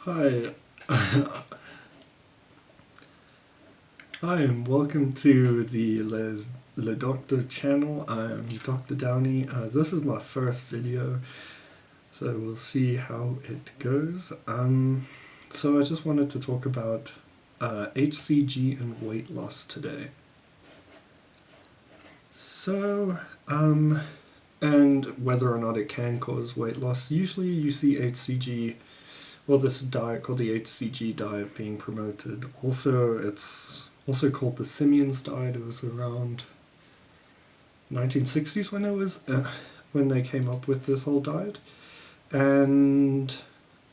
Hi. Hi, and welcome to the Le Doctor channel. I'm Dr. Downey. This is my first video, so we'll see how it goes. So I just wanted to talk about hCG and weight loss today. So, and whether or not it can cause weight loss. Usually you see hCG, well, this diet called the hCG diet being promoted. Also, it's also called the Simians diet. It was around 1960s when they came up with this whole diet. And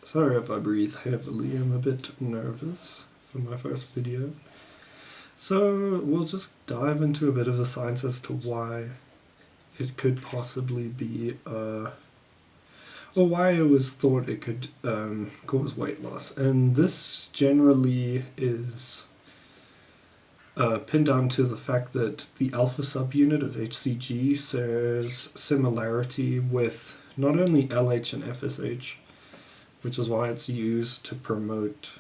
sorry if I breathe heavily, I'm a bit nervous for my first video. So we'll just dive into a bit of the science as to why it could possibly be, or why it was thought it could cause weight loss. And this generally is pinned down to the fact that the alpha subunit of hCG shares similarity with not only LH and FSH, which is why it's used to promote,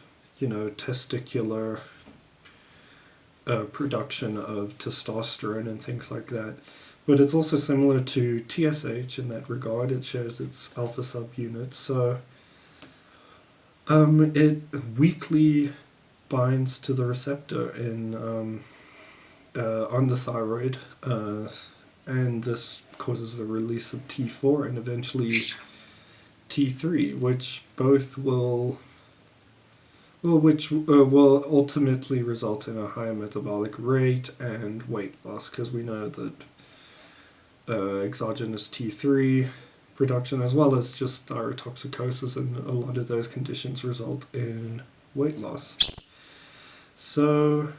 testicular production of testosterone and things like that. But it's also similar to TSH in that regard. It shares its alpha subunit. So it weakly binds to the receptor on the thyroid, and this causes the release of T4 and eventually T3, which both will ultimately result in a higher metabolic rate and weight loss, because we know that exogenous T3 production, as well as just thyrotoxicosis, and a lot of those conditions result in weight loss. So,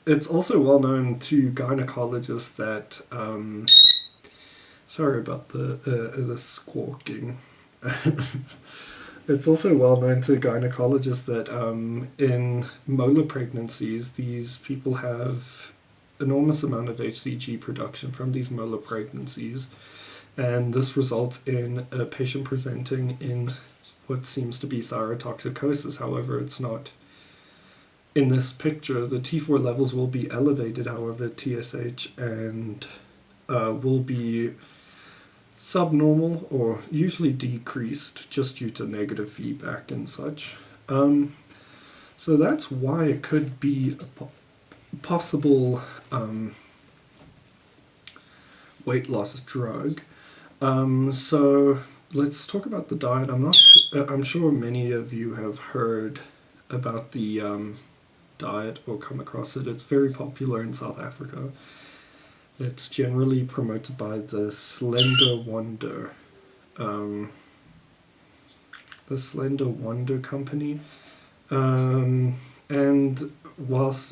it's also well known to gynecologists that sorry about the squawking. It's also well known to gynecologists that in molar pregnancies, these people have enormous amount of hCG production from these molar pregnancies, and this results in a patient presenting in what seems to be thyrotoxicosis. However, it's not. In this picture, the T4 levels will be elevated, however, TSH and will be subnormal or usually decreased just due to negative feedback and such. So that's why it could be a possible weight loss drug. So let's talk about the diet. I'm sure many of you have heard about the diet or come across it. It's very popular in South Africa. It's generally promoted by the Slender Wonder company. And whilst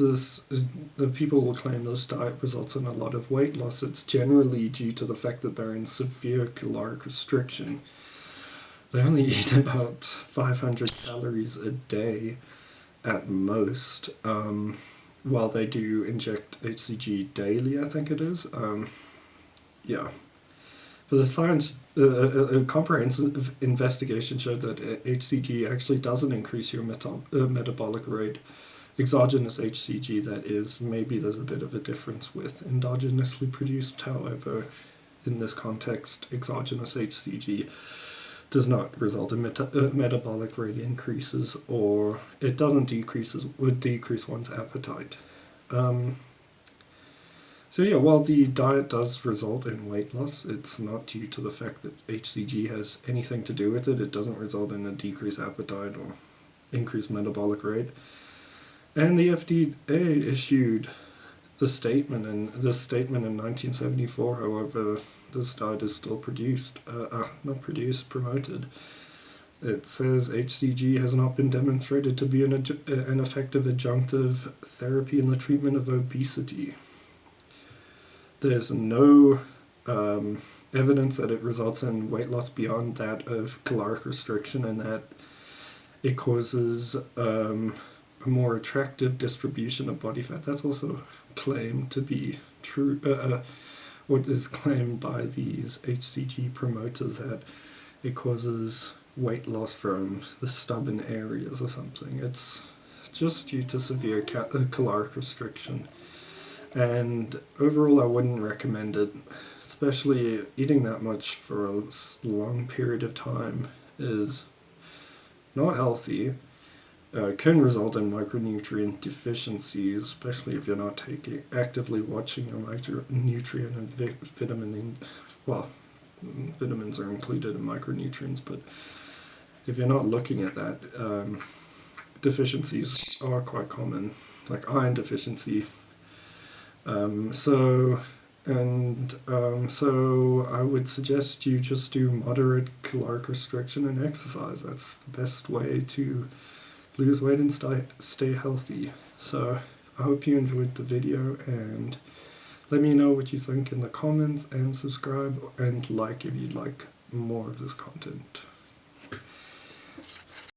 people will claim this diet results in a lot of weight loss, it's generally due to the fact that they're in severe caloric restriction. They only eat about 500 calories a day at most, while they do inject hCG daily, I think it is. Yeah. But the science, a comprehensive investigation showed that hCG actually doesn't increase your metabolic rate. Exogenous hCG, that is. Maybe there's a bit of a difference with endogenously produced. However, in this context, exogenous hCG does not result in metabolic rate increases, or it doesn't would decrease one's appetite. So yeah, while the diet does result in weight loss, it's not due to the fact that hCG has anything to do with it. It doesn't result in a decreased appetite or increased metabolic rate. And the FDA issued the statement in 1974. However, this diet is still promoted. It says hCG has not been demonstrated to be an effective adjunctive therapy in the treatment of obesity. There's no evidence that it results in weight loss beyond that of caloric restriction, and that it causes a more attractive distribution of body fat. That's also claimed to be true, what is claimed by these hCG promoters, that it causes weight loss from the stubborn areas or something. It's just due to severe caloric restriction. And overall, I wouldn't recommend it, especially eating that much for a long period of time is not healthy. Can result in micronutrient deficiencies, especially if you're not actively watching your micronutrient and vitamin. Well, vitamins are included in micronutrients, but if you're not looking at that, deficiencies are quite common, like iron deficiency. So I would suggest you just do moderate caloric restriction and exercise. That's the best way to lose weight and stay healthy. So I hope you enjoyed the video, and let me know what you think in the comments, and subscribe and like if you'd like more of this content.